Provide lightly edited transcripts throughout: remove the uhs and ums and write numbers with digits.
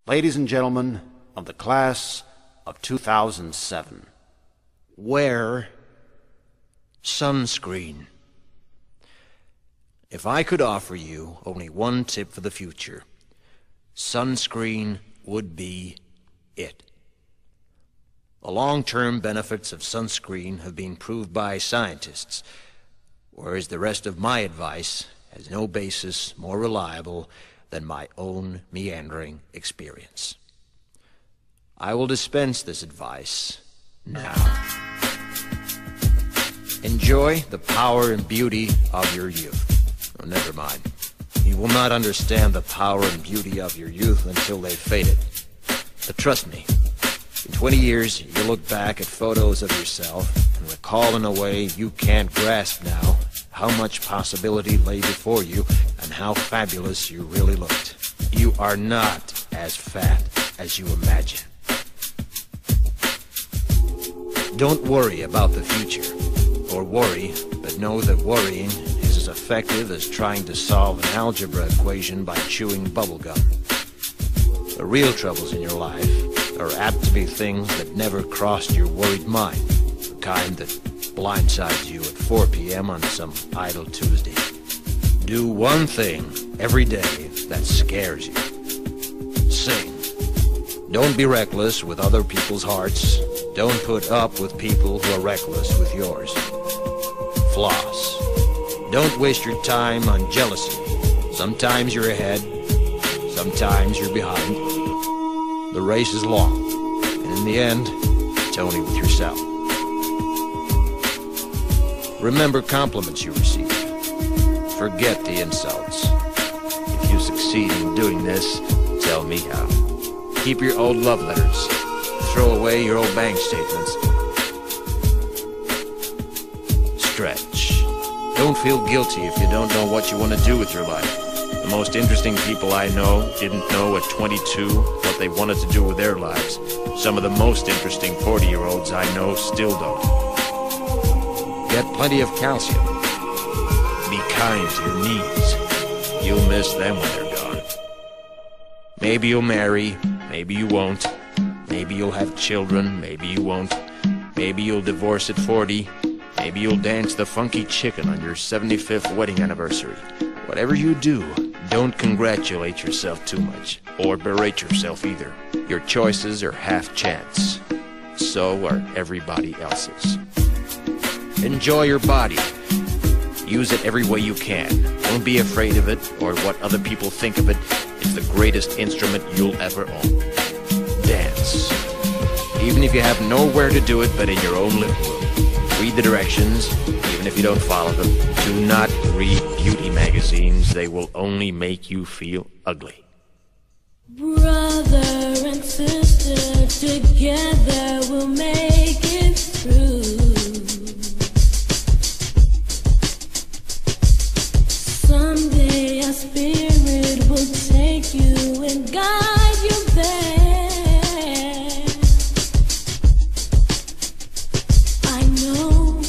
Ladies and gentlemen of the class of 2007, wear sunscreen. If I could offer you only one tip for the future, sunscreen would be it. The long-term benefits of sunscreen have been proved by scientists, whereas the rest of my advice has no basis more reliable than my own meandering experience. I will dispense this advice now. Enjoy the power and beauty of your youth. Oh, never mind. You will not understand the power and beauty of your youth until they've faded. But trust me, in 20 years, you'll look back at photos of yourself and recall in a way you can't grasp now how much possibility lay before you and how fabulous you really looked. You are not as fat as you imagine. Don't worry about the future, or worry, but know that worrying is as effective as trying to solve an algebra equation by chewing bubblegum. The real troubles in your life are apt to be things that never crossed your worried mind, the kind that blindsides you at 4 p.m. on some idle Tuesday. Do one thing every day that scares you. Sing. Don't be reckless with other people's hearts. Don't put up with people who are reckless with yours. Floss. Don't waste your time on jealousy. Sometimes you're ahead, sometimes you're behind. The race is long, and in the end, it's only with yourself. Remember compliments you receive. Forget the insults. If you succeed in doing this, tell me how. Keep your old love letters. Throw away your old bank statements. Stretch. Don't feel guilty if you don't know what you want to do with your life. The most interesting people I know didn't know at 22 what they wanted to do with their lives. Some of the most interesting 40-year-olds I know still don't. Get plenty of calcium. Be kind to your knees. You'll miss them when they're gone. Maybe you'll marry, maybe you won't. Maybe you'll have children, maybe you won't. Maybe you'll divorce at 40. Maybe you'll dance the funky chicken on your 75th wedding anniversary. Whatever you do, don't congratulate yourself too much, or berate yourself either. Your choices are half chance. So are everybody else's. Enjoy your body. Use it every way you can. Don't be afraid of it or what other people think of it. It's the greatest instrument you'll ever own. Dance. Even if you have nowhere to do it but in your own living room. Read the directions, even if you don't follow them. Do not read beauty magazines. They will only make you feel ugly. Brother and sister, together we'll make it through. Someday our spirit will take you and guide you there. I know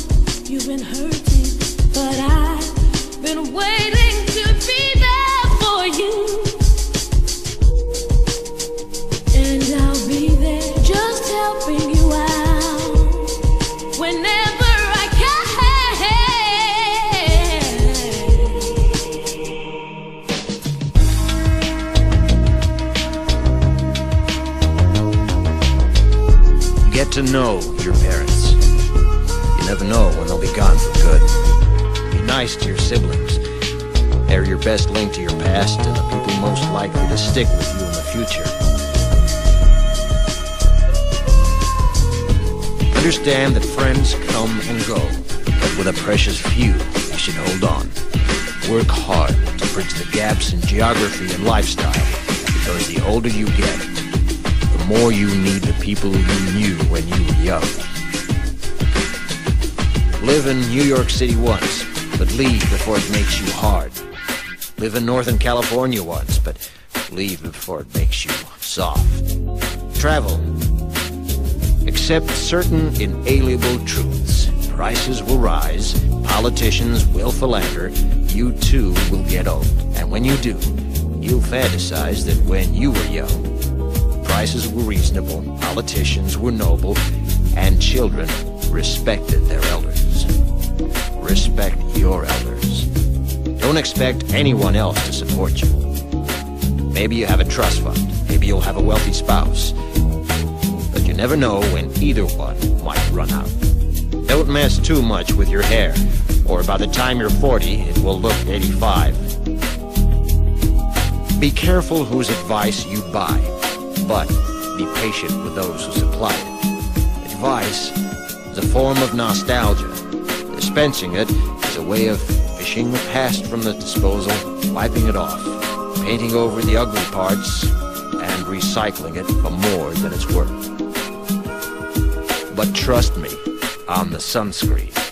you've been hurting, but I've been waiting to be there for you. And I'll be there just helping you out whenever I can. Get to know your parents. You never know when they'll be gone for good. Be nice to your siblings. They're your best link to your past and the people most likely to stick with you in the future. Understand that friends come and go, but with a precious few, you should hold on. Work hard to bridge the gaps in geography and lifestyle, because the older you get, the more you need the people you knew when you were young. Live in New York City once, but leave before it makes you hard. Live in Northern California once, but leave before it makes you soft. Travel. Accept certain inalienable truths. Prices will rise, politicians will philander, you too will get old. And when you do, you'll fantasize that when you were young, prices were reasonable, politicians were noble, and children respected their elders. Respect your elders. Don't expect anyone else to support you. Maybe you have a trust fund, maybe you'll have a wealthy spouse, but you never know when either one might run out. Don't mess too much with your hair, or by the time you're 40, it will look 85. Be careful whose advice you buy, but be patient with those who supply it. Advice is a form of nostalgia. Dispensing it is a way of fishing the past from the disposal, wiping it off, painting over the ugly parts, and recycling it for more than it's worth. But trust me on the sunscreen.